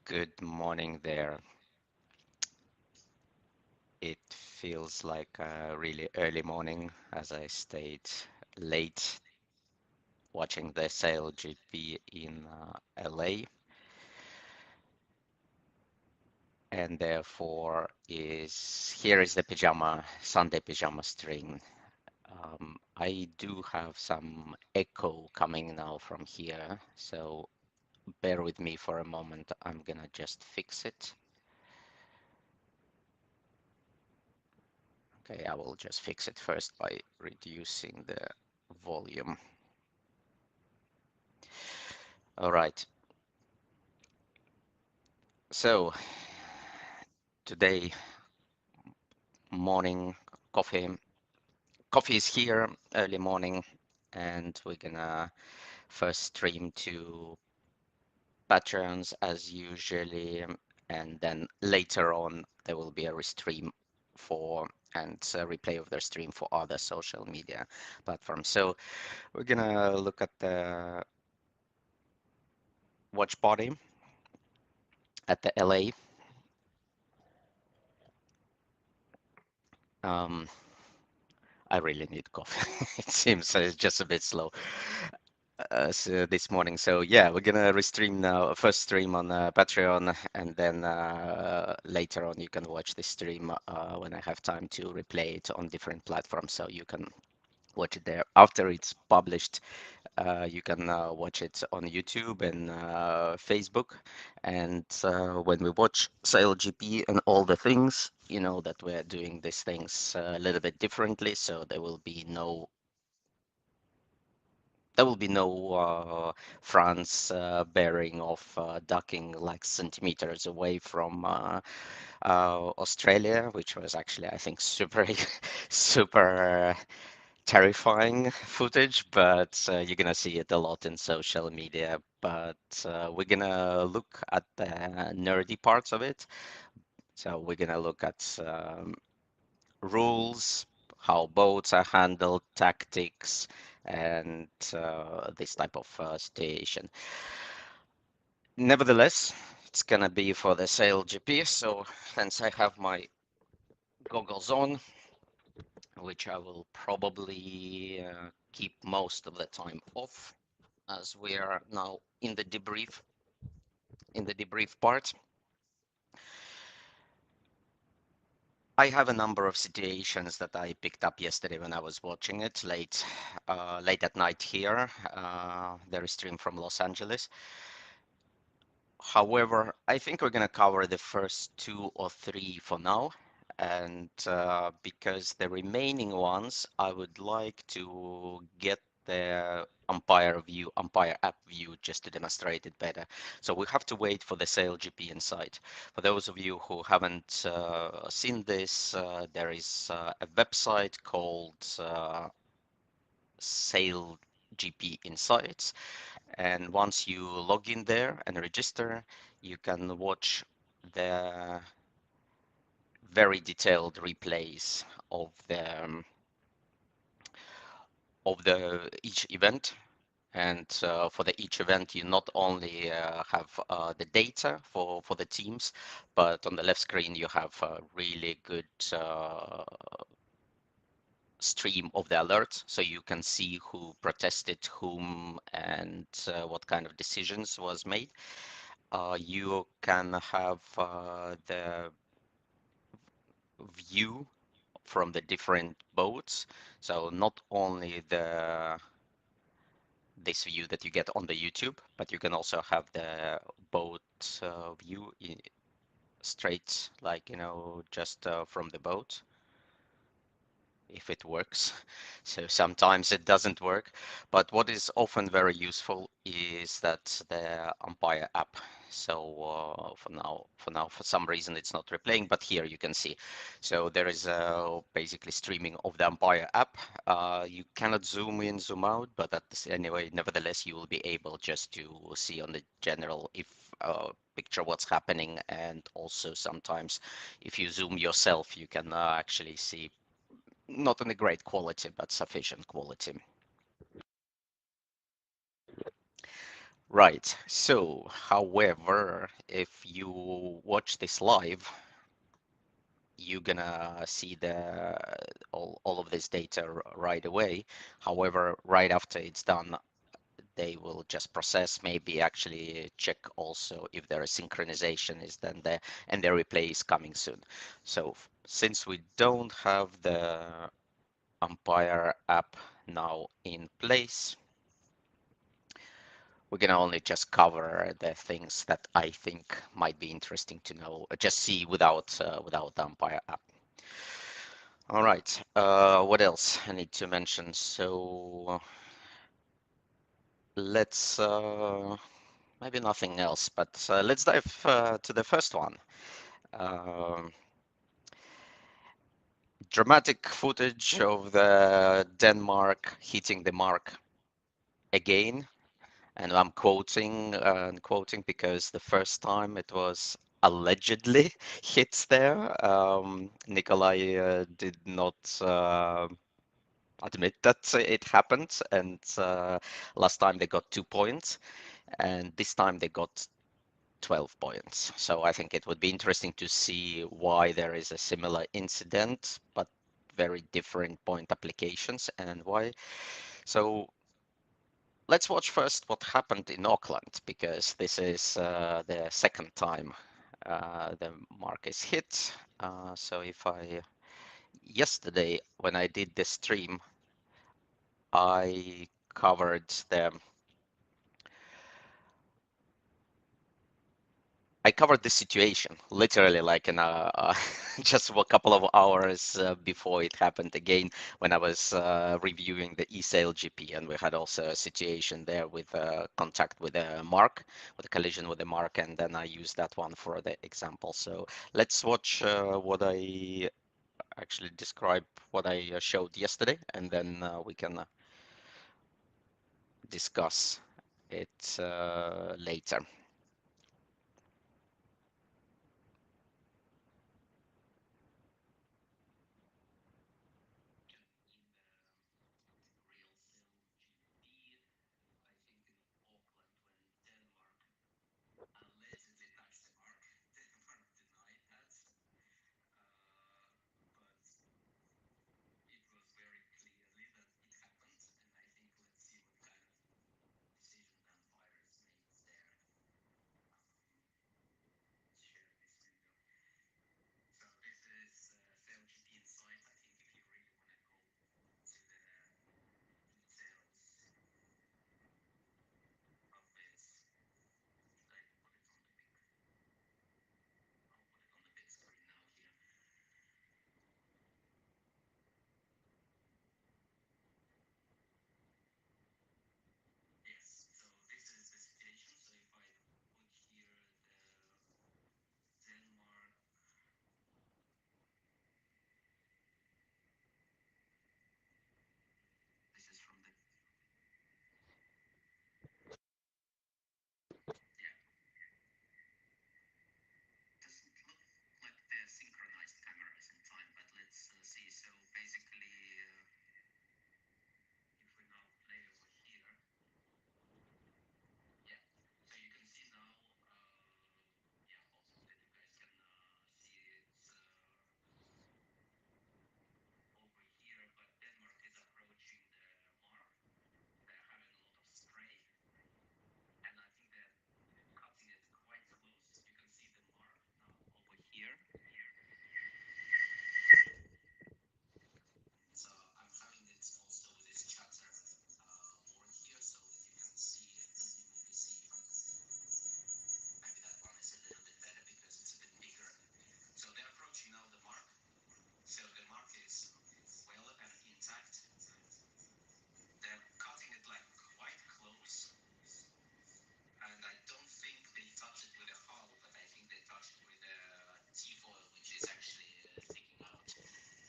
Good morning there. It feels like a really early morning as I stayed late watching the SailGP in LA, and therefore here is the Sunday pajama stream. I do have some echo coming now from here, so bear with me for a moment. I'm gonna just fix it. Okay, I will just fix it first by reducing the volume. All right. So today morning coffee. Coffee is here early morning, and we're gonna first stream to Patreons as usually, and then later on there will be a restream for and a replay of their stream for other social media platforms. So we're gonna look at the watch party at the LA. Um, I really need coffee. It seems it's just a bit slow this morning. So yeah, we're gonna restream now. First stream on Patreon, and then later on you can watch this stream when I have time to replay it on different platforms. So you can watch it there after it's published. You can watch it on YouTube and Facebook. And when we watch SailGP and all the things, you know that we're doing these things a little bit differently. So there will be no France bearing of ducking like centimeters away from Australia, which was actually, I think, super, super terrifying footage, but you're gonna see it a lot in social media. But we're gonna look at the nerdy parts of it. So we're gonna look at rules, how boats are handled, tactics, and this type of situation. Nevertheless, it's gonna be for the SailGP, so hence I have my goggles on, which I will probably keep most of the time off, as we are now in the debrief part. I have a number of situations that I picked up yesterday when I was watching it late at night here, the stream from Los Angeles. However, I think we're going to cover the first two or three for now. And because the remaining ones, I would like to get the umpire app view just to demonstrate it better. So we have to wait for the SailGP Insight. For those of you who haven't seen this, there is a website called SailGP Insights. And once you log in there and register, you can watch the very detailed replays of the each event. And for each event, you not only have the data for the teams, but on the left screen you have a really good stream of the alerts, so you can see who protested whom and what kind of decisions was made. You can have the view from the different boats. So not only this view that you get on the YouTube, but you can also have the boat view straight, like, just from the boat, if it works. So sometimes it doesn't work. But what is often very useful is that the umpire app. So for some reason it's not replaying, but here you can see. So there is basically streaming of the umpire app. You cannot zoom in, zoom out, but anyway, nevertheless, you will be able just to see on the general if picture what's happening, and also sometimes if you zoom yourself, you can actually see not in a great quality, but sufficient quality. Right. So, however, if you watch this live, you're gonna see the all of this data right away. However, right after it's done, they will just process, maybe actually check also if their synchronization is then there, and the replay is coming soon. So since we don't have the Umpire app now in place, we're gonna only just cover the things that I think might be interesting to know, just see without the Umpire app. All right, what else I need to mention? So let's maybe nothing else, but let's dive to the first one. Um, Dramatic footage of the Denmark hitting the mark again, and I'm quoting because the first time it was allegedly hit there. Nikolai did not admit that it happened, and last time they got 2 points, and this time they got 12 points. So I think it would be interesting to see why there is a similar incident, but very different point applications and why. So let's watch first what happened in Auckland, because this is the second time the mark is hit. So if I, yesterday when I did the stream, I covered the I covered this situation literally like in just a couple of hours before it happened again, when I was reviewing the SailGP, and we had also a situation there with contact with a mark, with a collision with a mark, and then I used that one for the example. So let's watch what I actually describe, what I showed yesterday, and then we can discuss it later.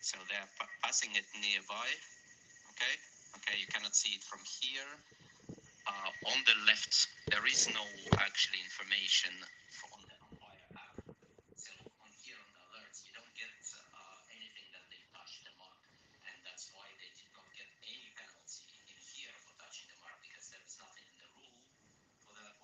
So they're passing it nearby. Okay, okay, you cannot see it from here. On the left, there is no actually information on the Umpire app. So on here on the alerts, you don't get anything that they touched the mark, and that's why they did not get any penalty in here for touching the mark, because there is nothing in the rule for that.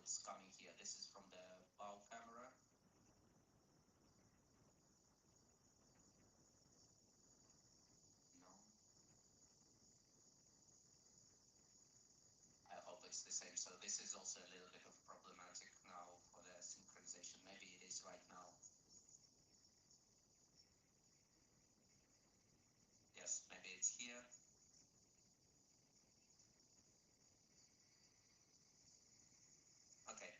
what's coming here. This is from the bow camera. No, I hope it's the same. So this is also a little bit of problematic now for the synchronization. Maybe it is right now. Yes, maybe it's here. Okay,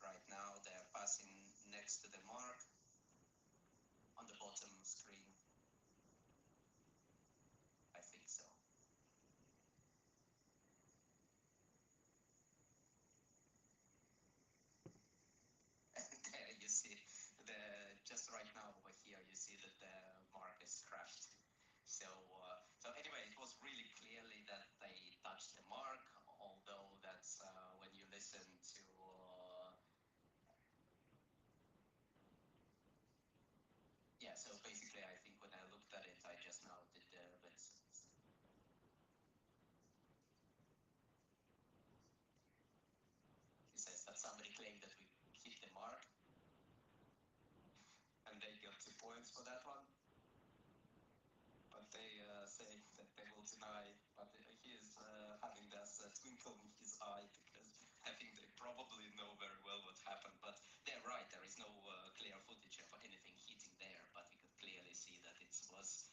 right now they're passing next to the mark on the bottom screen. I think so. There you see the just right now over here you see that the mark is crashed. So anyway, it was really clearly that they touched the mark, although that's when you listen to yeah. So basically, I think when I looked at it, I just now did the bits. He says that somebody claimed that we hit the mark, and they got 2 points for that one. But they say that they will deny. But he's having this twinkle in his eye because I think they probably know very well what happened. But they're right. There is no clear footage of anything hitting there, but you could clearly see that it was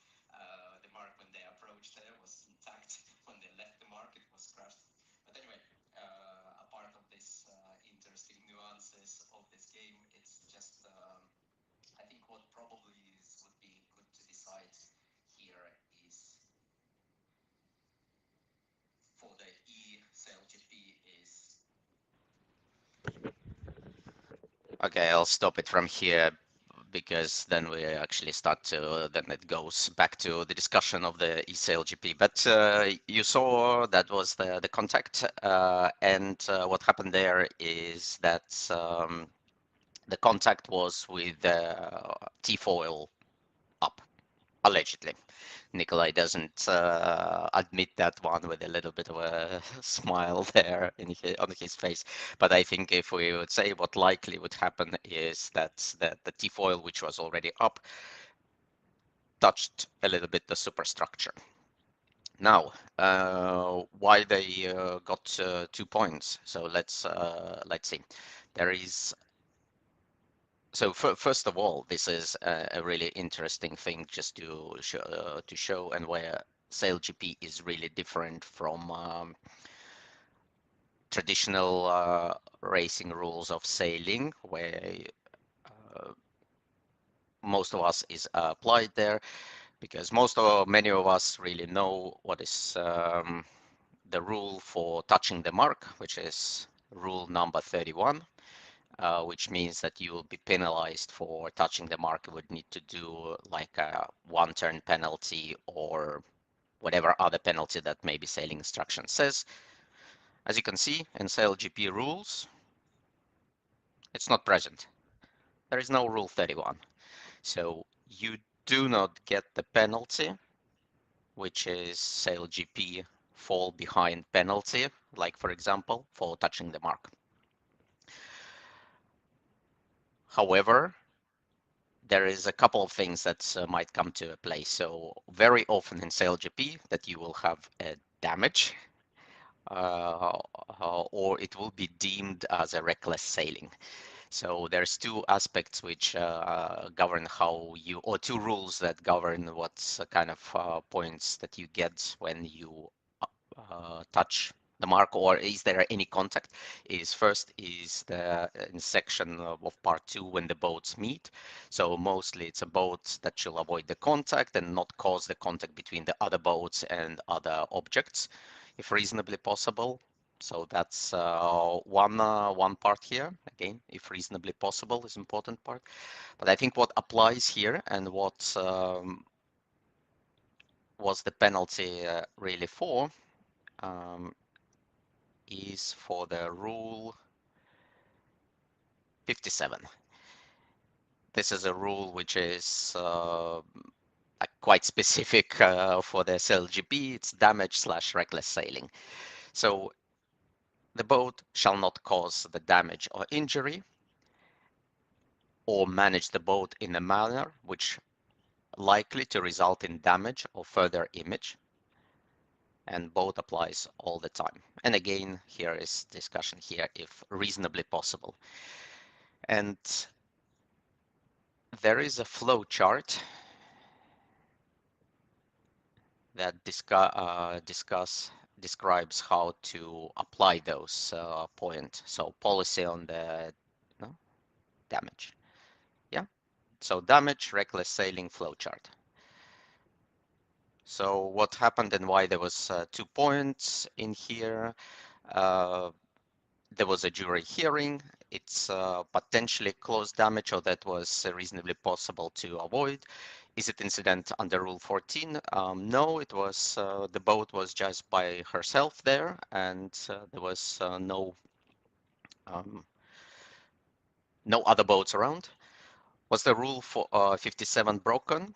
the mark when they approached there was intact. When they left the mark, it was crushed. But anyway, a part of this interesting nuances of this game, it's just. I think what probably would be good to decide here is for the SailGP is. Okay, I'll stop it from here because then we actually start to, then it goes back to the discussion of the SailGP. But you saw that was the contact, and what happened there is that the contact was with T-foil up, allegedly. Nikolai doesn't admit that one with a little bit of a smile there on his face. But I think if we would say what likely would happen is that the T-foil, which was already up, touched a little bit the superstructure. Now, why they got 2 points? So let's see. There is So first of all, this is a really interesting thing just to show and where SailGP is really different from traditional racing rules of sailing, where uh, most of us is applied there, because many of us really know what is the rule for touching the mark, which is rule number 31. Which means that you will be penalized for touching the mark. You would need to do like a 1 turn penalty or whatever other penalty that maybe sailing instruction says. As you can see in SailGP rules, it's not present. There is no rule 31. So you do not get the penalty, which is SailGP fall behind penalty, like for example, for touching the mark. However, there is a couple of things that might come to play. So very often in SailGP that you will have a damage or it will be deemed as a reckless sailing. So there's two aspects which govern how you, or two rules that govern what kind of points that you get when you touch the mark, or is there any contact. Is first is the in section of part 2 when the boats meet. So mostly it's a boat that should avoid the contact and not cause the contact between the other boats and other objects if reasonably possible. So that's one part here. Again, if reasonably possible is important part. But I think what applies here and what was the penalty really for um, is for the rule 57. This is a rule which is quite specific for the SailGP. It's damage/reckless sailing. So the boat shall not cause the damage or injury, or manage the boat in a manner which likely to result in damage or further image, and both applies all the time. And again, here is discussion here if reasonably possible. And there is a flow chart that describes how to apply those points. So policy on the no, damage. Yeah. So damage, reckless sailing, flow chart. So what happened and why there was 2 points in here. Uh, there was a jury hearing. It's potentially close damage, or that was reasonably possible to avoid. Is it incident under Rule 14? No, it was the boat was just by herself there, and there was um, no other boats around. Was the Rule for 57 broken?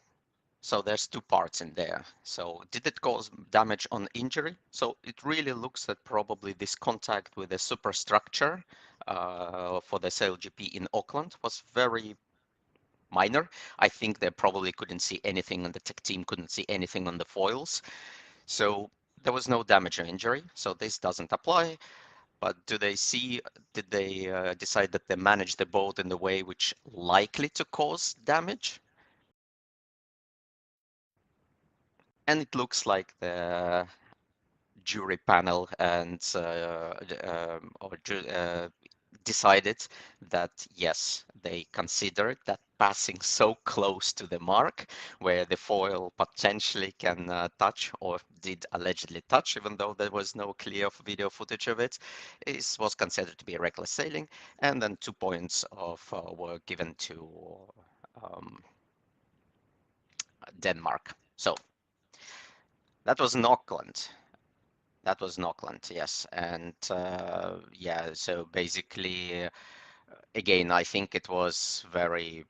So there's 2 parts in there. So did it cause damage on injury? So it really looks at probably this contact with the superstructure for the SailGP in Auckland was very minor. I think they probably couldn't see anything, and the tech team couldn't see anything on the foils. So there was no damage or injury. So this doesn't apply. But did they decide that they managed the boat in the way which likely to cause damage? And it looks like the jury panel and decided that yes, they considered that passing so close to the mark where the foil potentially can touch, or did allegedly touch, even though there was no clear video footage of it, was considered to be reckless sailing. And then 2 points were given to um, Denmark. So that was in Auckland. That was in Auckland, yes. And yeah, so basically, again, I think it was very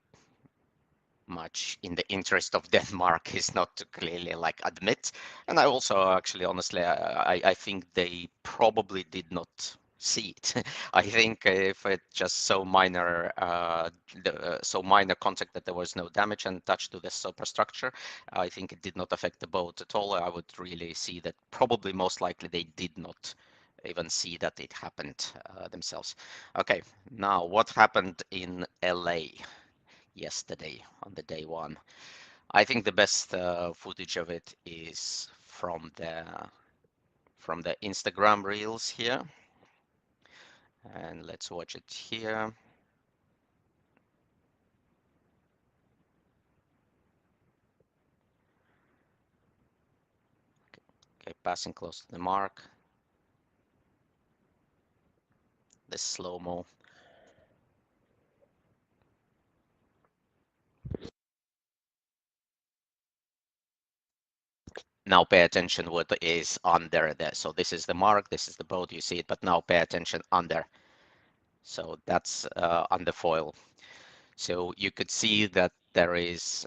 much in the interest of Denmark is not to clearly like admit. And I also actually, honestly, I think they probably did not see it. I think if it's just so minor contact that there was no damage and touch to the superstructure, I think it did not affect the boat at all. I would really see that probably most likely they did not even see that it happened themselves. Okay, now what happened in LA yesterday on the day one? I think the best footage of it is from the Instagram reels here, and let's watch it here. Okay, passing close to the mark. The slow-mo. Now pay attention what is under there. So this is the mark, this is the boat, you see it, but now pay attention under. So that's under foil. So you could see that there is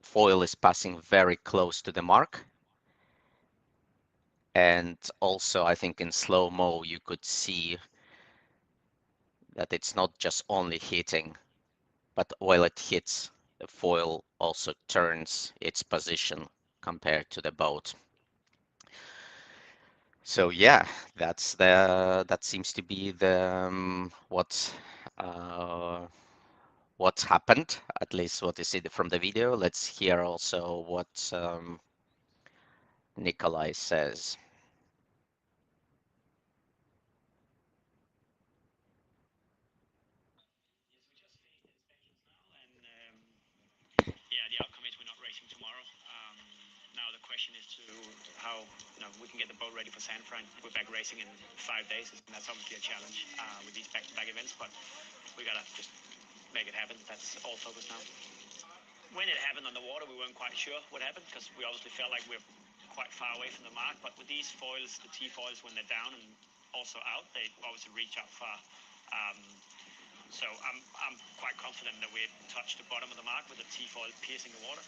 foil is passing very close to the mark. And also, I think in slow-mo, you could see that it's not just only hitting, but while it hits, the foil also turns its position compared to the boat. So yeah, that seems to be the what happened, at least what you see from the video. Let's hear also what Nikolai says. Yeah, the outcome is we're not racing tomorrow. Now the question is to how we can get the boat ready for San Fran. We're back racing in 5 days, and that's obviously a challenge with these back-to-back events. But we gotta just make it happen. That's all focus now. When it happened on the water, we weren't quite sure what happened because we obviously felt like we're quite far away from the mark. But with these foils, the T foils, when they're down and also out, they obviously reach out far. Um, So I'm quite confident that we touched the bottom of the mark with the T-foil piercing the water.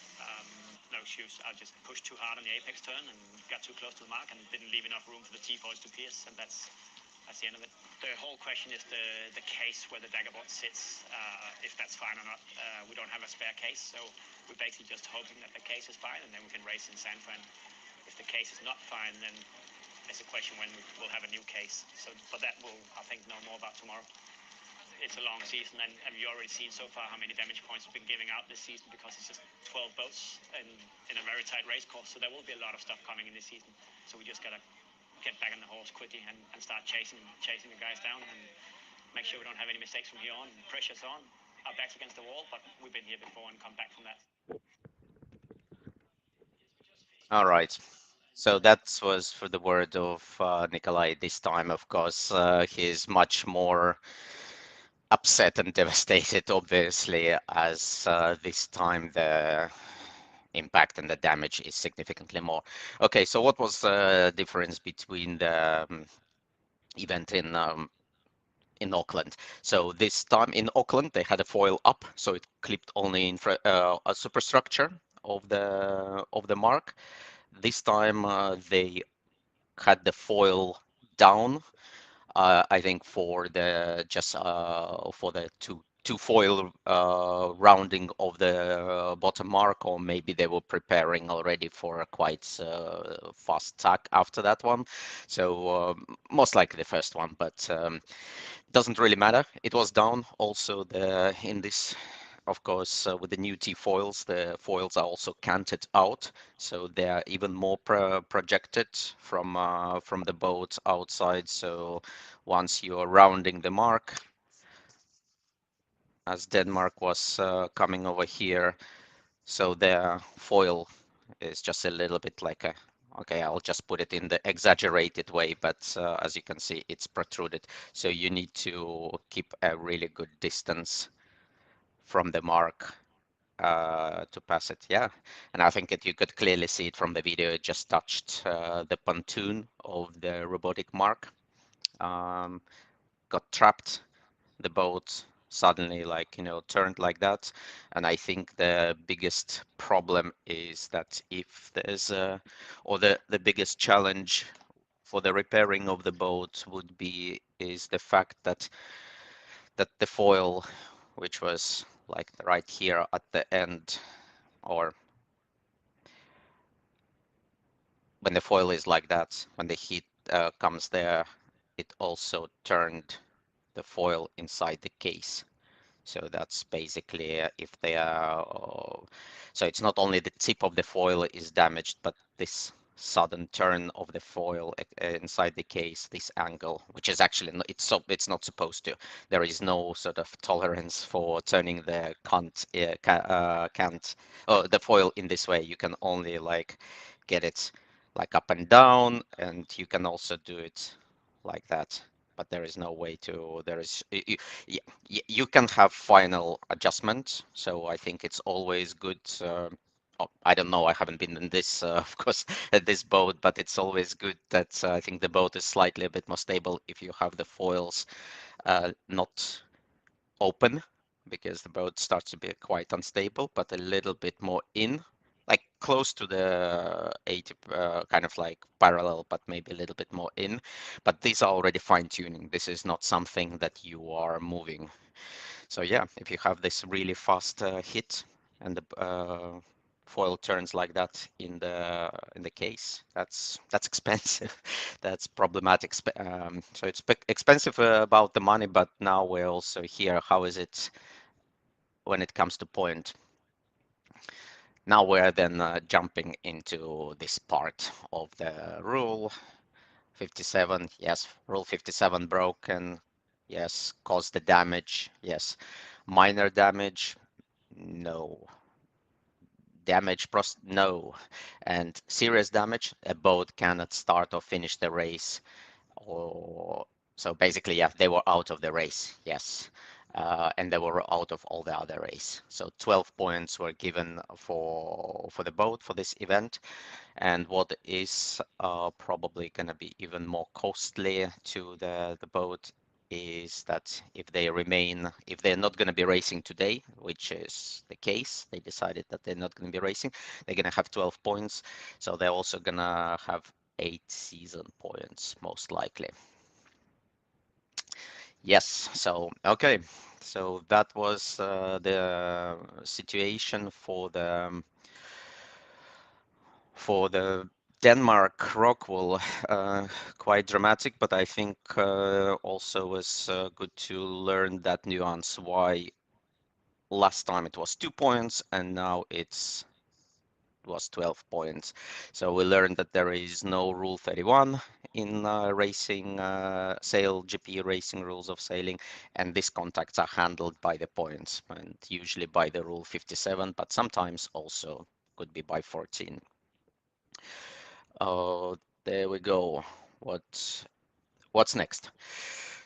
No excuse. I just pushed too hard on the apex turn and got too close to the mark and didn't leave enough room for the T-foils to pierce. And that's That's the end of it. The whole question is the case where the daggerboard sits, if that's fine or not. We don't have a spare case, so we're basically just hoping that the case is fine, and then we can race in San Fran. If the case is not fine, then there's a question when we'll have a new case. So, but that we'll, I think, know more about tomorrow. It's a long season, and you've already seen so far how many damage points we've been giving out this season because it's just 12 boats in a very tight race course. So there will be a lot of stuff coming in this season. So we just gotta get back on the horse quickly and start chasing the guys down and make sure we don't have any mistakes from here on. Pressure's on, our backs against the wall, but we've been here before and come back from that. All right. So that was for the word of Nikolai this time. Of course, he's much more upset and devastated, obviously, as this time the impact and the damage is significantly more. Okay, so what was the difference between the event in Auckland? So this time in Auckland, they had a foil up, so it clipped only in a superstructure of the mark. This time they had the foil down. I think for the just for the two foil rounding of the bottom mark, or maybe they were preparing already for a quite fast tack after that one. So most likely the first one, but doesn't really matter. It was down. Also, the in this, of course, with the new T foils, the foils are also canted out, so they are even more projected from the boat outside. So once you are rounding the mark, as Denmark was coming over here, so their foil is just a little bit like a, okay, I'll just put it in the exaggerated way, but as you can see, it's protruded. So you need to keep a really good distance from the mark to pass it. Yeah, and I think that you could clearly see it from the video. It just touched the pontoon of the robotic mark, um, got trapped. The boat suddenly, like, turned like that. And I think the biggest problem is that if there's or the biggest challenge for the repairing of the boat would be is the fact that the foil, which was like right here at the end, or when the foil is like that, when the heat comes there, it also turned the foil inside the case. So that's basically if they are, so it's not only the tip of the foil is damaged, but this sudden turn of the foil inside the case, this angle, which is actually it's not supposed to. There is no sort of tolerance for turning the can't the foil in this way. You can only like get it like up and down, and you can also do it like that. But there is no way to. There is you can have final adjustment. So I think it's always good. I don't know. I haven't been in this, of course, at this boat, but it's always good that I think the boat is slightly a bit more stable if you have the foils not open, because the boat starts to be quite unstable, but a little bit more in, like close to the 80, kind of like parallel, but maybe a little bit more in. But these are already fine tuning. This is not something that you are moving. So yeah, if you have this really fast hit and the foil turns like that in the case, that's expensive. That's problematic. So it's expensive about the money, but now we're also here. How is it when it comes to point? Now we're then jumping into this part of the rule 57. Yes, rule 57 broken. Yes, caused the damage. Yes, minor damage. No. Damage no. And serious damage, a boat cannot start or finish the race. Or so basically, yeah, they were out of the race. Yes. And they were out of all the other race. So 12 points were given for the boat for this event. And what is probably going to be even more costly to the boat is that if they're not going to be racing today, which is the case, they decided that they're not going to be racing, they're going to have 12 points. So they're also going to have 8 season points, most likely. Yes. So okay. So that was the situation for the Denmark rock wool. Quite dramatic, but I think also was good to learn that nuance. Why last time it was 2 points and now was 12 points. So we learned that there is no Rule 31 in racing, SailGP racing rules of sailing, and these contacts are handled by the points and usually by the Rule 57, but sometimes also could be by 14. Oh, there we go. What what's next?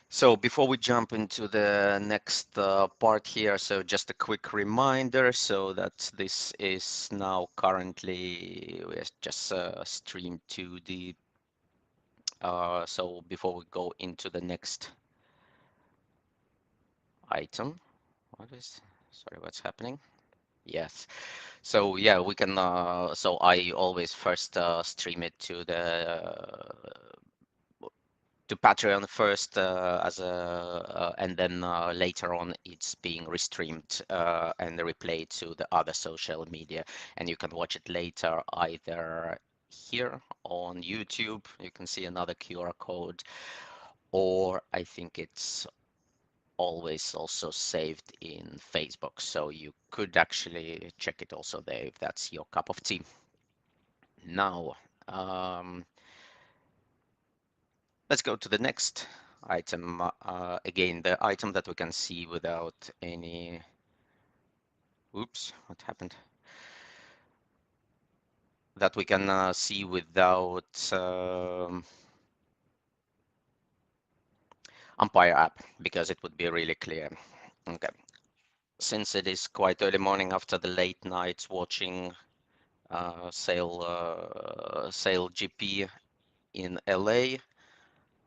So before we jump into the next part here, so just a quick reminder, so that this is now currently we just streamed to the so before we go into the next item, what is, sorry, what's happening? Yes. So yeah, we can so I always first stream it to Patreon first as a and then later on it's being restreamed and replayed to the other social media, and you can watch it later either here on YouTube. You can see another QR code, or I think it's always also saved in Facebook, so you could actually check it also there if that's your cup of tea. Now, um, let's go to the next item. Again, the item that we can see without any, oops, what happened? That we can see without umpire app, because it would be really clear. Okay, since it is quite early morning after the late nights watching SailGP in LA,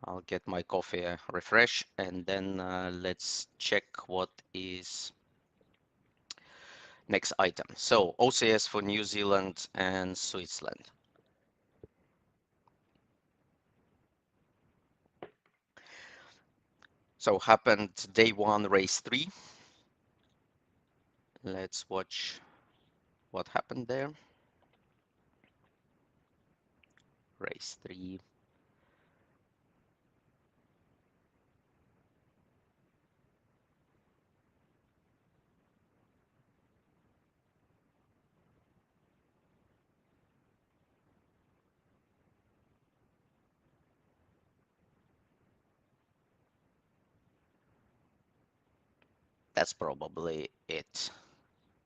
I'll get my coffee refresh, and then let's check what is next item. So OCS for New Zealand and Switzerland. So happened day one, race three. Let's watch what happened there. Race three. That's probably it.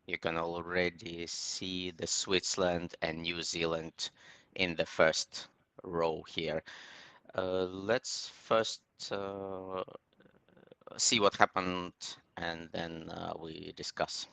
You can already see the Switzerland and New Zealand in the first row here. Let's first see what happened, and then we discuss.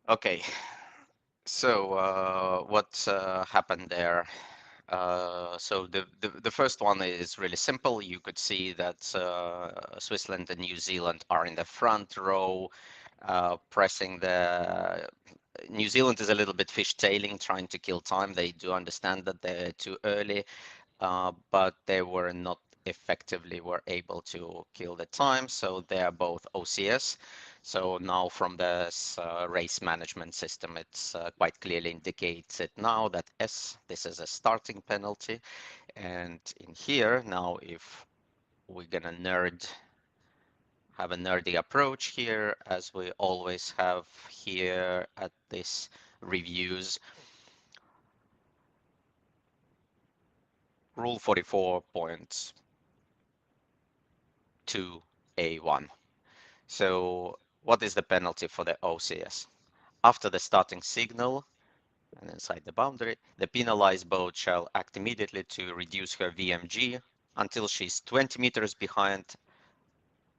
Okay, so what happened there? So the first one is really simple. You could see that Switzerland and New Zealand are in the front row. pressing the New Zealand is a little bit fishtailing, trying to kill time. They do understand that they're too early, but they were not effectively were able to kill the time, so they are both OCS. So now from this race management system, it's quite clearly indicates it now that S, this is a starting penalty. And in here, now if we're gonna have a nerdy approach here, as we always have here at this reviews, rule 44.2A1. So what is the penalty for the OCS? After the starting signal and inside the boundary, the penalized boat shall act immediately to reduce her VMG until she's 20 meters behind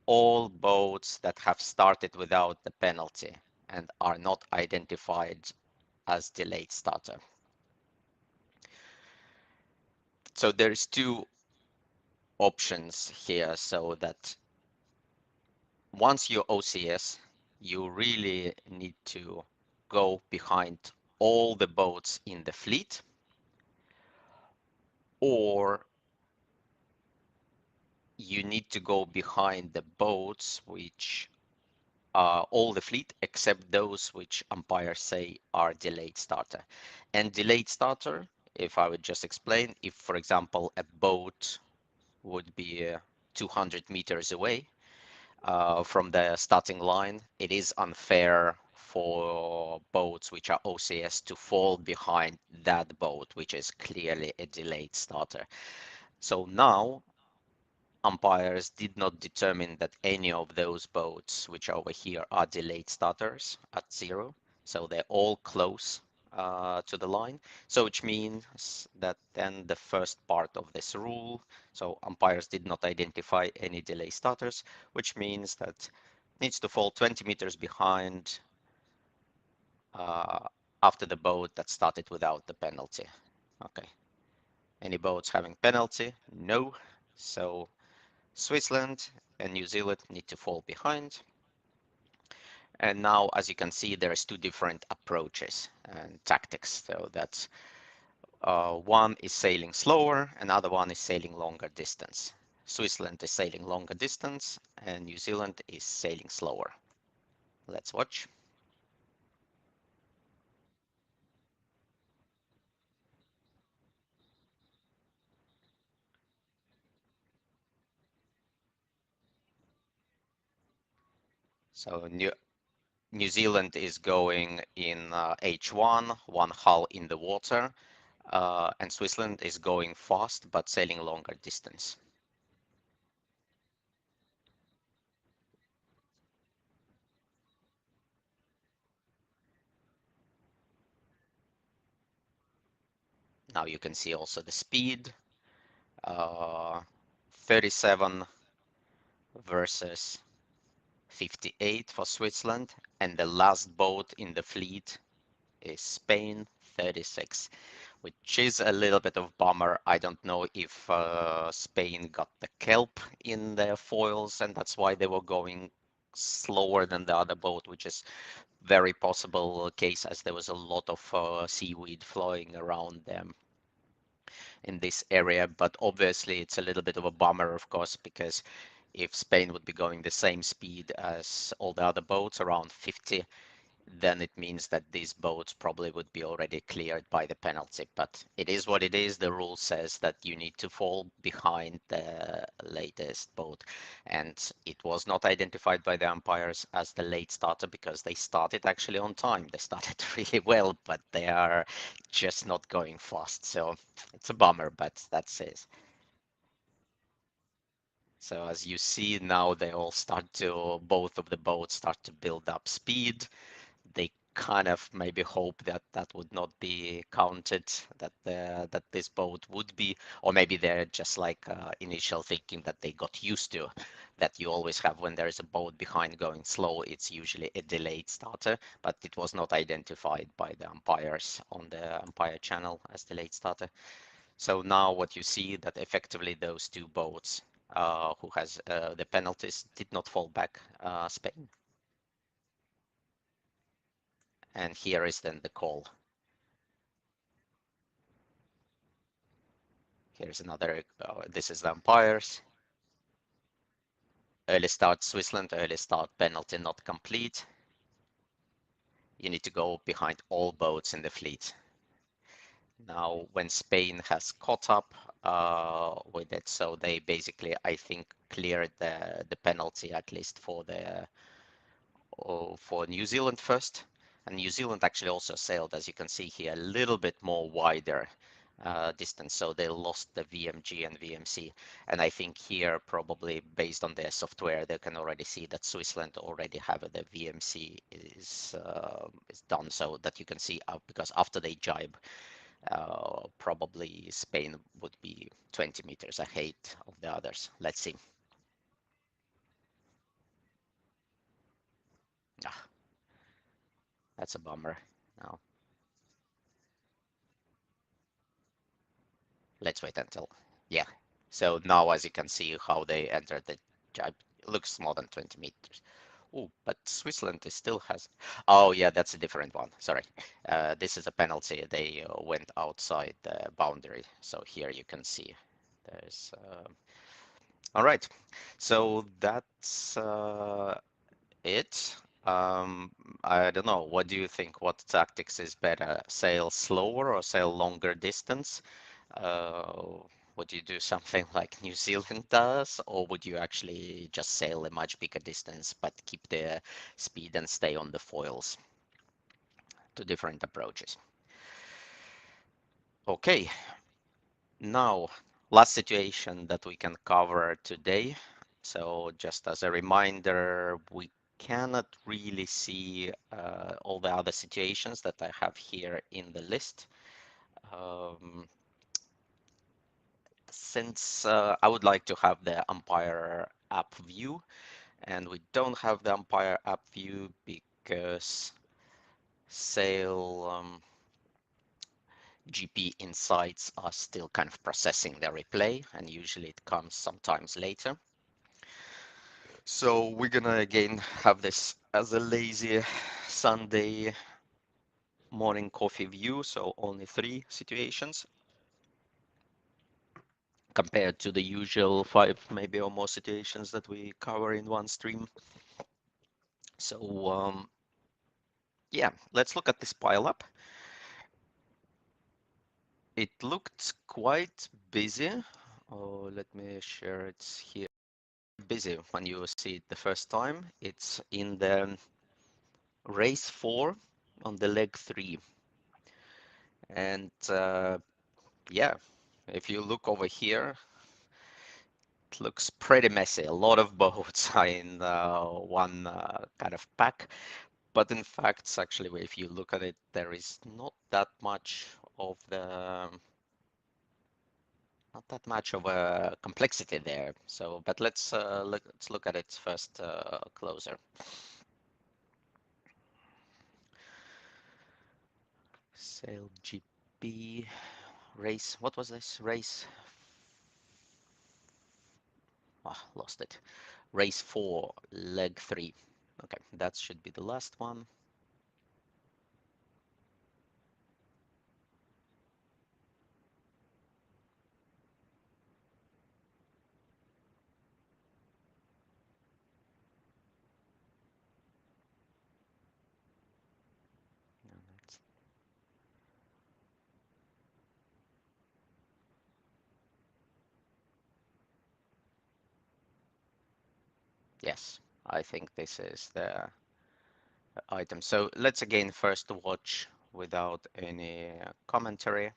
all boats that have started without the penalty and are not identified as delayed starter. So there's two options here, so that once you OCS, you really need to go behind all the boats in the fleet, or you need to go behind the boats which are all the fleet except those which umpires say are delayed starter. And delayed starter, if I would just explain, if for example a boat would be 200 meters away from the starting line, it is unfair for boats which are OCS to fall behind that boat, which is clearly a delayed starter. So now umpires did not determine that any of those boats which are over here are delayed starters at 0. So they're all close to the line. So which means that then the first part of this rule, so umpires did not identify any delay starters, which means that needs to fall 20 meters behind uh, after the boat that started without the penalty. Okay. Any boats having penalty? No. So Switzerland and New Zealand need to fall behind. And now, as you can see, there's two different approaches and tactics. So that's one is sailing slower, another one is sailing longer distance. Switzerland is sailing longer distance, and New Zealand is sailing slower. Let's watch. So New Zealand is going in H1, one hull in the water, and Switzerland is going fast but sailing longer distance. Now you can see also the speed, uh, 37 versus 58 for Switzerland, and the last boat in the fleet is Spain, 36, which is a little bit of bummer. I don't know if Spain got the kelp in their foils, and that's why they were going slower than the other boat, which is very possible case, as there was a lot of seaweed flowing around them in this area. But obviously it's a little bit of a bummer, of course, because if Spain would be going the same speed as all the other boats, around 50, then it means that these boats probably would be already cleared by the penalty. But it is what it is. The rule says that you need to fall behind the latest boat. And it was not identified by the umpires as the late starter because they started actually on time. They started really well, but they are just not going fast. So it's a bummer, but that's it. So as you see now, they all start to, both of the boats start to build up speed. They kind of maybe hope that that would not be counted, that that this boat would be, or maybe they're just like initial thinking that they got used to, that you always have when there is a boat behind going slow, it's usually a delayed starter, but it was not identified by the umpires on the umpire channel as delayed starter. So now what you see that effectively those two boats who has the penalties did not fall back Spain. and here is then the call. Here's another, this is the umpires. Early start Switzerland, early start penalty not complete. You need to go behind all boats in the fleet. Now, when Spain has caught up with it, so they basically, I think, cleared the penalty at least for New Zealand first. And New Zealand actually also sailed, as you can see here, a little bit more wider distance. So they lost the VMG and VMC. And I think here, probably based on their software, they can already see that Switzerland already have the VMC is done, so that you can see because after they jibe, probably Spain would be 20 meters ahead of the others. Let's see. Ah, that's a bummer. Now, let's wait until, yeah. So now, as you can see, how they entered the jibe, it looks more than 20 meters. Oh, but Switzerland is still has. Oh, yeah, that's a different one. Sorry. This is a penalty. They went outside the boundary. So here you can see there's. All right. So that's it. Um, I don't know. What do you think? What tactics is better? Sail slower or sail longer distance? Uh, would you do something like New Zealand does, or would you actually just sail a much bigger distance but keep the speed and stay on the foils? Two different approaches. Okay, now last situation that we can cover today. So just as a reminder, we cannot really see all the other situations that I have here in the list. Um, since I would like to have the umpire app view, and we don't have the umpire app view because Sail GP insights are still kind of processing the replay, and usually it comes sometimes later. So we're gonna again have this as a lazy Sunday morning coffee view, so only 3 situations compared to the usual 5 maybe or more situations that we cover in one stream. So yeah, let's look at this pile up. It looked quite busy. Oh, let me share it here. Busy when you see it the first time. It's in the race 4 on the leg 3. And yeah, if you look over here, it looks pretty messy. A lot of boats are in one kind of pack. But in fact, actually, if you look at it, there is not that much of a complexity there. So, but let's look at it first closer. SailGP race. What was this race? Ah, lost it. Race 4, leg 3. Okay, that should be the last one. Yes, I think this is the item. So let's again first watch without any commentary.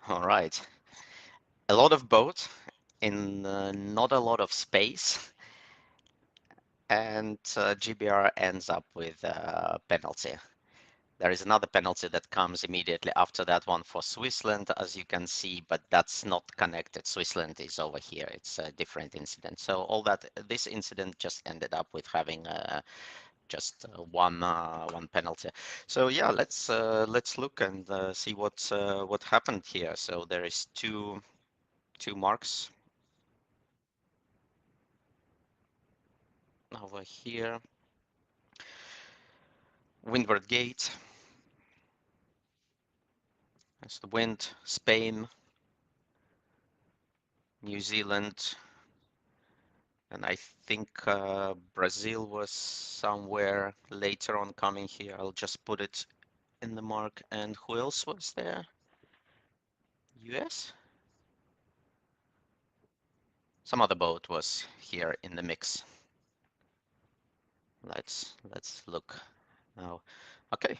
All right. A lot of boat in not a lot of space, and GBR ends up with a penalty. There is another penalty that comes immediately after that one for Switzerland, as you can see, but that's not connected. Switzerland is over here. It's a different incident. So all that this incident just ended up with having just one penalty. So yeah, let's look and see what happened here. So there is two marks over here. Windward gate. That's the wind. Spain, New Zealand, and I think Brazil was somewhere later on coming here. I'll just put it in the mark. And who else was there? US? Some other boat was here in the mix. Let's look now. Okay,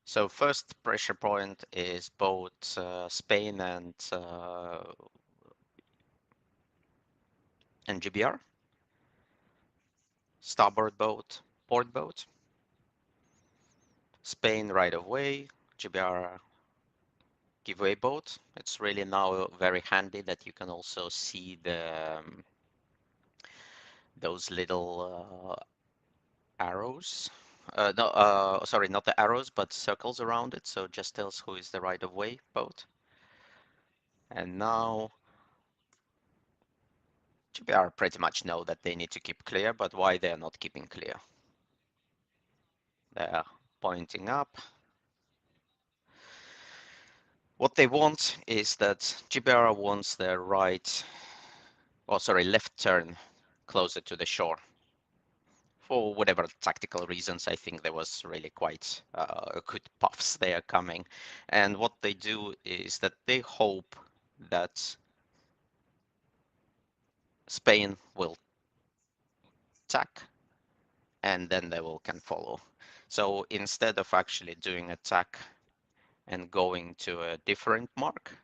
so first pressure point is both Spain and GBR. Starboard boat, port boat. Spain right of way, GBR giveaway boat. It's really now very handy that you can also see those little arrows. No, sorry, not the arrows, but circles around it. So just tells who is the right of way boat. And now GBR pretty much know that they need to keep clear, but why they're not keeping clear? They're pointing up. What they want is that GBR wants their right, or sorry, left turn closer to the shore. For whatever tactical reasons, I think there was really quite good puffs there coming. And what they do is that they hope that Spain will tack and then they will can follow. So instead of actually doing attack and going to a different mark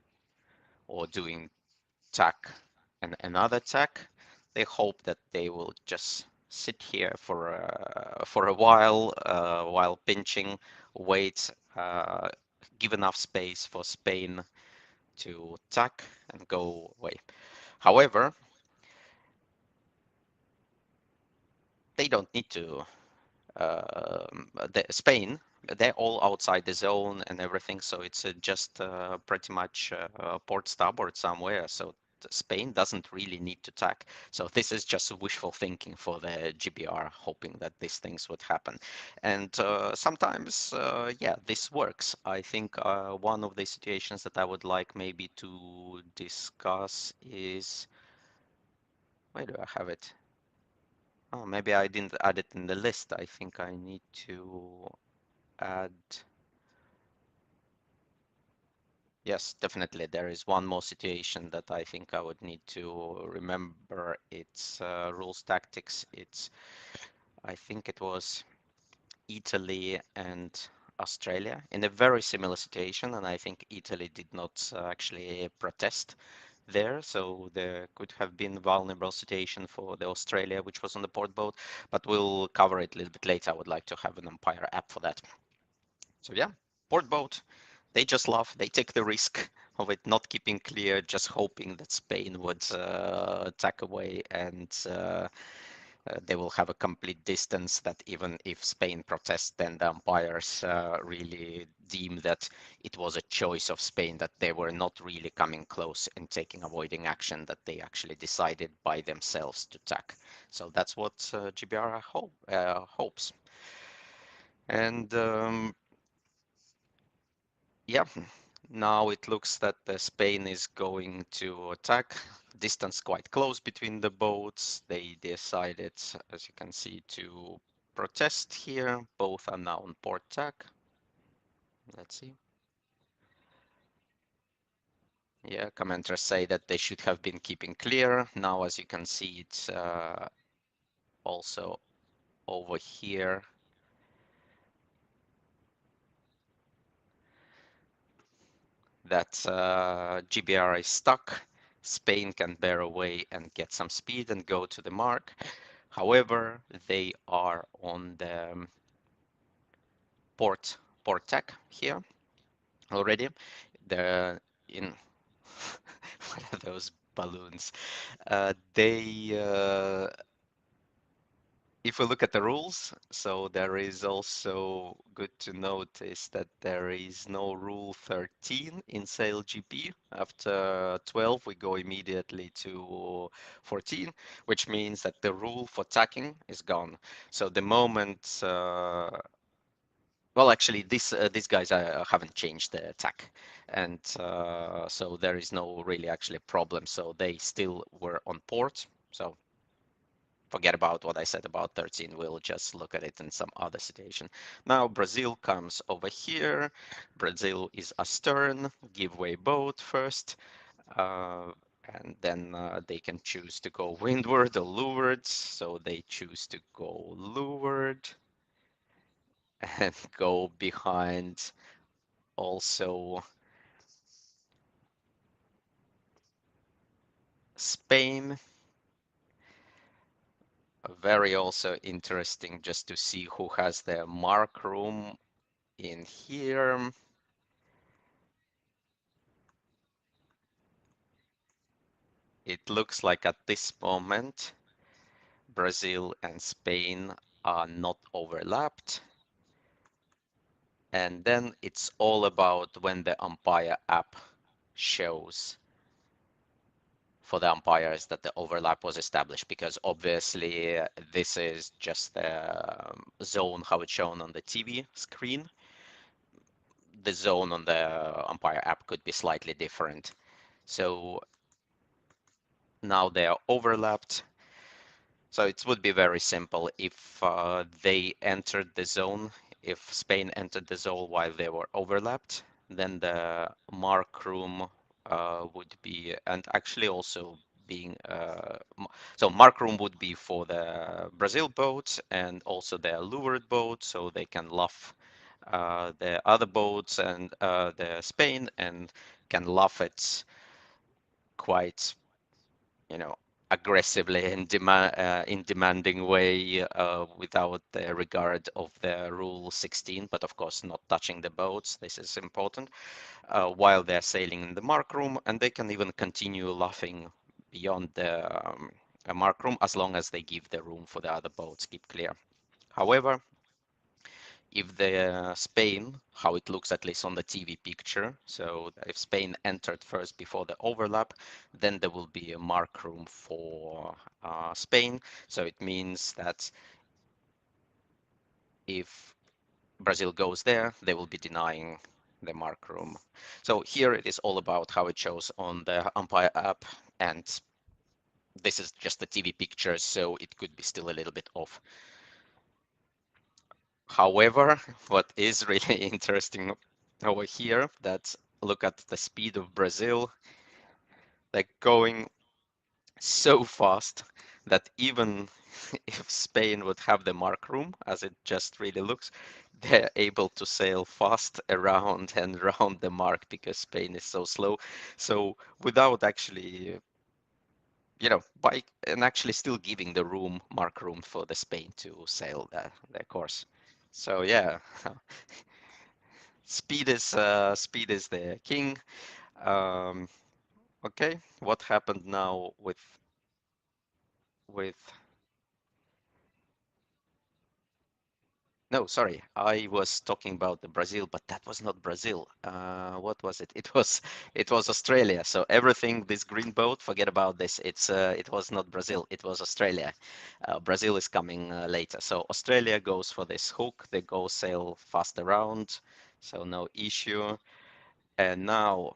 or doing tack and another tack, they hope that they will just sit here for a while pinching, wait, give enough space for Spain to tack and go away. However, they don't need to Spain, they're all outside the zone and everything, so it's just pretty much port starboard somewhere. So Spain doesn't really need to tack. So this is just wishful thinking for the GBR, hoping that these things would happen. And sometimes, yeah, this works. I think one of the situations that I would like maybe to discuss is, where do I have it? Oh, maybe I didn't add it in the list. I think I need to add. Yes, definitely. There is one more situation that I think I would need to remember. It's rules tactics. It's, I think it was Italy and Australia in a very similar situation, and I think Italy did not actually protest there, so there could have been vulnerable situation for the Australia, which was on the port boat, but we'll cover it a little bit later. I would like to have an umpire app for that. So yeah, port boat, they just laugh. They take the risk of it not keeping clear, just hoping that Spain would tack away and they will have a complete distance that even if Spain protests, then the umpires really deem that it was a choice of Spain, that they were not really coming close and taking avoiding action, that they actually decided by themselves to tack. So that's what GBR hopes. And yeah, now it looks that Spain is going to attack. Distance quite close between the boats. They decided, as you can see, to protest here. Both are now on port tack. Let's see. Yeah, commenters say that they should have been keeping clear. Now, as you can see, it's also over here. that GBR is stuck. Spain can bear away and get some speed and go to the mark. However, they are on the port tech here already. They're in what are those balloons? They If we look at the rules, so there is also good to notice that there is no rule 13 in SailGP. After 12, we go immediately to 14, which means that the rule for tacking is gone. So the moment, well, actually, these guys haven't changed the attack, and so there is no really actually problem. So they still were on port. So forget about what I said about 13. We'll just look at it in some other situation. Now Brazil comes over here. Brazil is astern, give way boat first, uh, and then they can choose to go windward or leeward. So they choose to go leeward and go behind also Spain. Very also interesting just to see who has their mark room in here. It looks like at this moment, Brazil and Spain are not overlapped. And then it's all about when the umpire app shows for the umpires that the overlap was established, because obviously this is just the zone, how it's shown on the TV screen. The zone on the umpire app could be slightly different. So now they are overlapped. So it would be very simple if they entered the zone, if Spain entered the zone while they were overlapped, then the mark room would be, and actually also being, so mark room would be for the Brazil boats and also their leeward boat, so they can luff the other boats and the Spain and can luff it quite, you know, aggressively in demanding way without the regard of the rule 16, but of course not touching the boats. This is important while they're sailing in the mark room, and they can even continue laughing beyond the mark room as long as they give the room for the other boats keep clear. However, if the Spain, how it looks at least on the TV picture, so if Spain entered first before the overlap, then there will be a mark room for Spain. So it means that if Brazil goes there, they will be denying the mark room. So here it is all about how it shows on the umpire app, and this is just the TV picture, so it could be still a little bit off. However, what is really interesting over here, that look at the speed of Brazil, like going so fast that even if Spain would have the mark room, as it just really looks, they're able to sail fast around and around the mark because Spain is so slow. So without actually, by and actually still giving the mark room for the Spain to sail their course. So yeah, speed is the king. Um, okay, what happened now with no, sorry, I was talking about the Brazil, but that was not Brazil. What was it? It was Australia. So everything this green boat, forget about this. It was not Brazil. It was Australia. Brazil is coming later. So Australia goes for this hook. They go sail fast around, so no issue. And now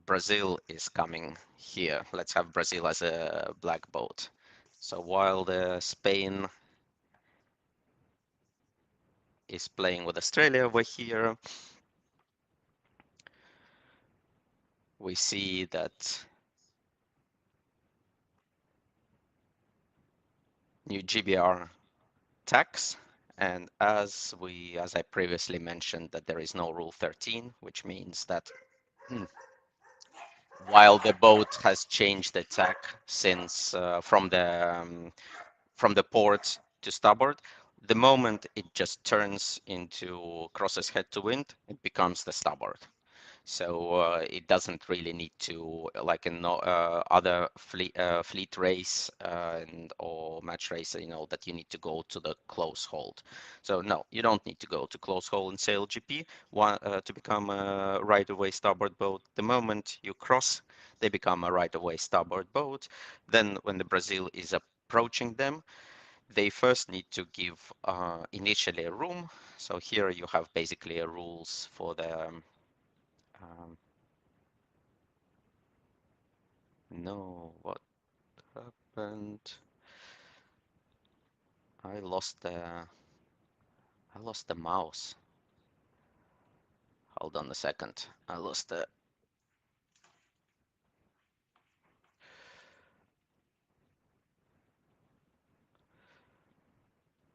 Brazil is coming here. Let's have Brazil as a black boat. So while the Spain is playing with Australia over here, we see that new GBR tax, and as I previously mentioned, that there is no rule 13, which means that Hmm. While the boat has changed the tack since from the port to starboard, the moment it just turns into crosses head to wind, it becomes the starboard. So it doesn't really need to, like in other fleet race and or match race, that you need to go to the close hold. So no, you don't need to go to close hold in SailGP to become a right-of-way starboard boat. The moment you cross, they become a right-of-way starboard boat. Then when the Brazil is approaching them, they first need to give initially a room. So here you have basically a rules for the um, no, what happened? I lost the I lost the mouse. Hold on a second. I lost the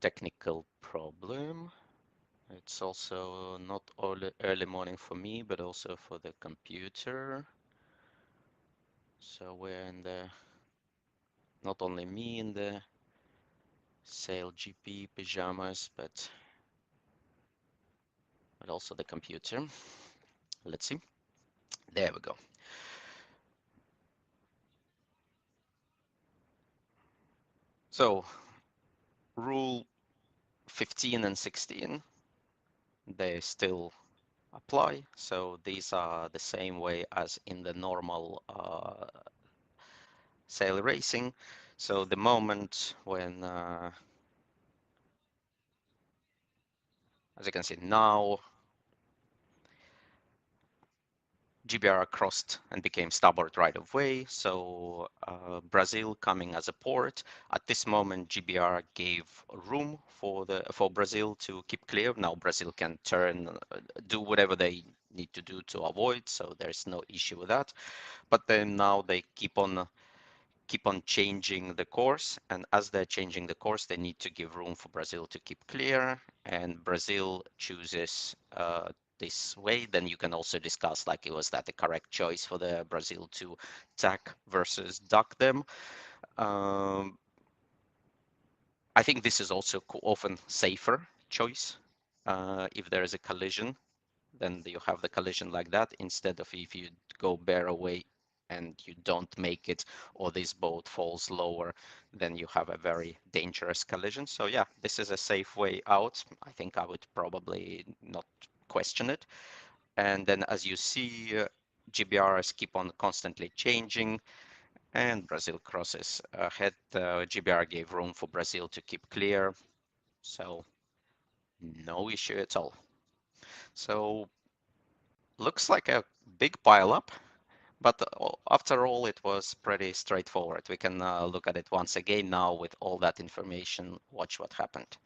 technical problem. It's also not early morning for me, but also for the computer. So we're in the not only me in the SailGP pajamas, but also the computer. Let's see. There we go. So rule 15 and 16, they still apply. So these are the same way as in the normal sail racing. So the moment when, as you can see now, GBR crossed and became starboard right of way. So Brazil coming as a port. At this moment, GBR gave room for Brazil to keep clear. Now Brazil can turn, do whatever they need to do to avoid. So there's no issue with that. But then now they keep on changing the course, and as they're changing the course, they need to give room for Brazil to keep clear, and Brazil chooses this way. Then you can also discuss, like, was that the correct choice for the Brazil to tack versus duck them. um, I think this is also often safer choice if there is a collision, then you have the collision like that, instead of if you go bare away and you don't make it, or this boat falls lower, then you have a very dangerous collision. So yeah, this is a safe way out. I think I would probably not question it. And then as you see, GBRs keep on constantly changing, and Brazil crosses ahead. GBR gave room for Brazil to keep clear, so no issue at all. So looks like a big pile up. But after all, it was pretty straightforward. We can look at it once again now with all that information, watch what happened.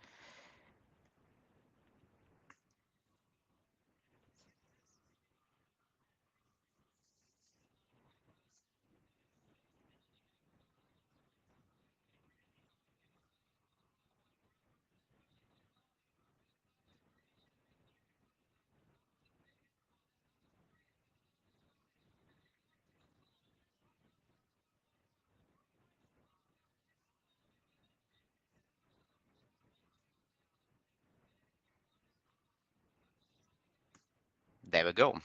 There we go.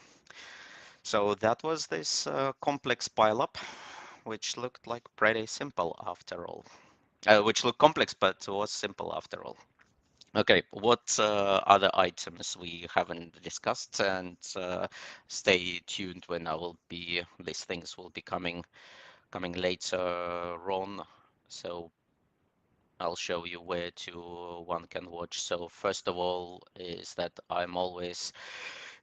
So that was this complex pileup, which looked like pretty simple after all. Which looked complex, but was simple after all. Okay, what other items we haven't discussed? And stay tuned when I will be, these things will be coming later on. So I'll show you where to one can watch. So first of all is that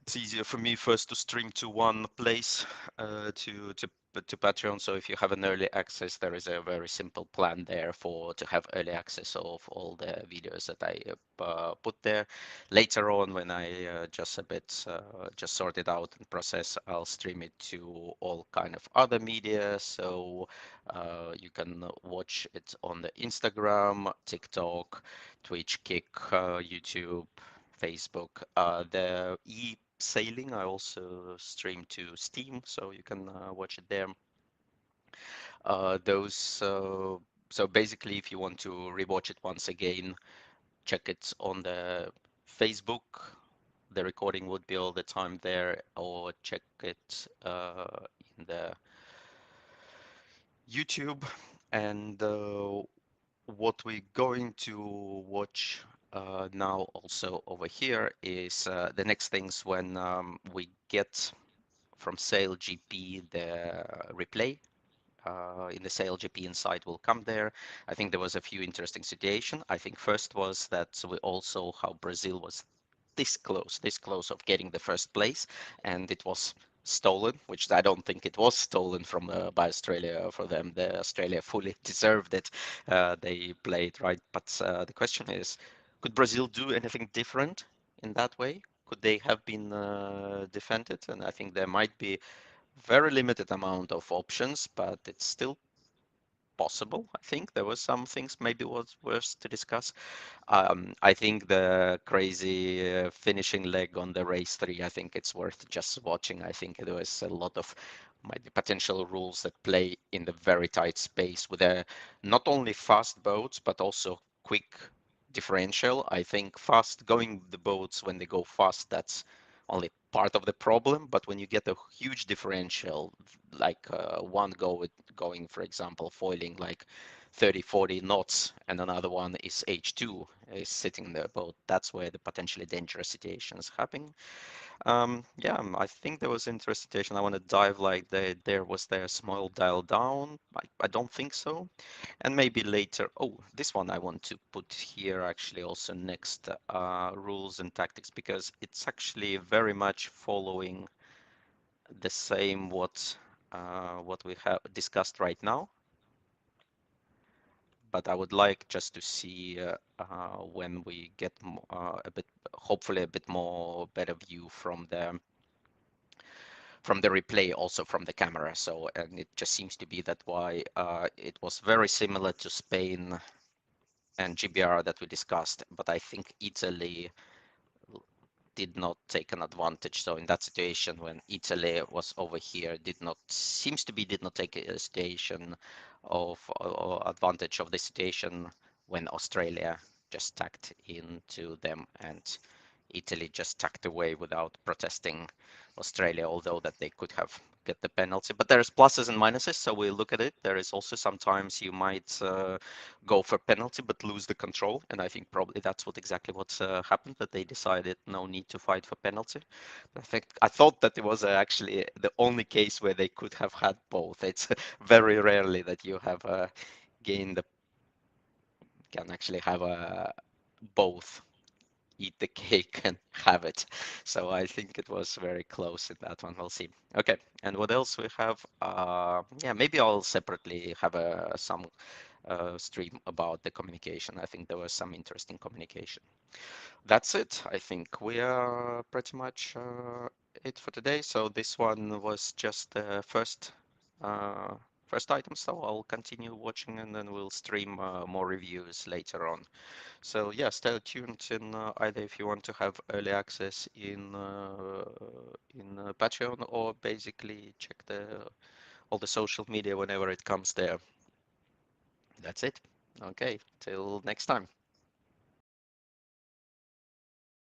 it's easier for me first to stream to one place to Patreon. So if you have an early access, there is a very simple plan there for to have early access of all the videos that I put there. Later on, when I just a bit just sort it out and process, I'll stream it to all kind of other media. So you can watch it on the Instagram, TikTok, Twitch, Kick, YouTube, Facebook. The sailing. I also stream to Steam, so you can watch it there. Those so basically, if you want to rewatch it once again, check it on the Facebook. The recording would be all the time there, or check it in the YouTube. And what we're going to watch now also over here is the next things when we get from SailGP the replay in the SailGP Insight will come there. I think there was a few interesting situation. I think first was that we also how Brazil was this close of getting the first place, and it was stolen, which I don't think it was stolen from by Australia for them. The Australia fully deserved it. They played right, but the question is, could Brazil do anything different in that way? Could they have been defended? And I think there might be very limited amount of options, but it's still possible. I think there were some things maybe was worth to discuss. I think the crazy finishing leg on the race three, I think it's worth just watching. I think there was a lot of might be potential rules that play in the very tight space with not only fast boats, but also quick differential. I think fast going the boats when they go fast, that's only part of the problem. But when you get a huge differential, like one going, for example, foiling like 30, 40 knots, and another one is H2 is sitting in the boat. That's where the potentially dangerous situations happen. Yeah, I think there was interesting situation. I want to dive like there was there small dial down. I don't think so. And maybe later. Oh, this one I want to put here actually also next rules and tactics because it's actually very much following the same what we have discussed right now. But I would like just to see when we get a bit, hopefully a bit more better view from the replay, also from the camera. So, and it just seems to be that why it was very similar to Spain and GBR that we discussed, but I think Italy did not take an advantage. So in that situation, when Italy was over here, did not seems to be did not take a situation of or advantage of the situation when Australia just tacked into them and Italy just tucked away without protesting Australia, although that they could have get the penalty. But there's pluses and minuses, so we look at it. There is also sometimes you might go for penalty but lose the control, and I think probably that's what exactly what happened. That they decided no need to fight for penalty. I thought that it was actually the only case where they could have had both. It's very rarely that you have gained the can actually have both eat the cake and have it. So I think it was very close in that one. We'll see. Okay, and what else we have? Yeah, maybe I'll separately have some stream about the communication. I think there was some interesting communication. That's it. I think we are pretty much it for today. So this one was just the uh, first item. So I'll continue watching and then we'll stream more reviews later on. So yeah, stay tuned in either if you want to have early access in Patreon or basically check the all the social media whenever it comes there. That's it. Okay, till next time.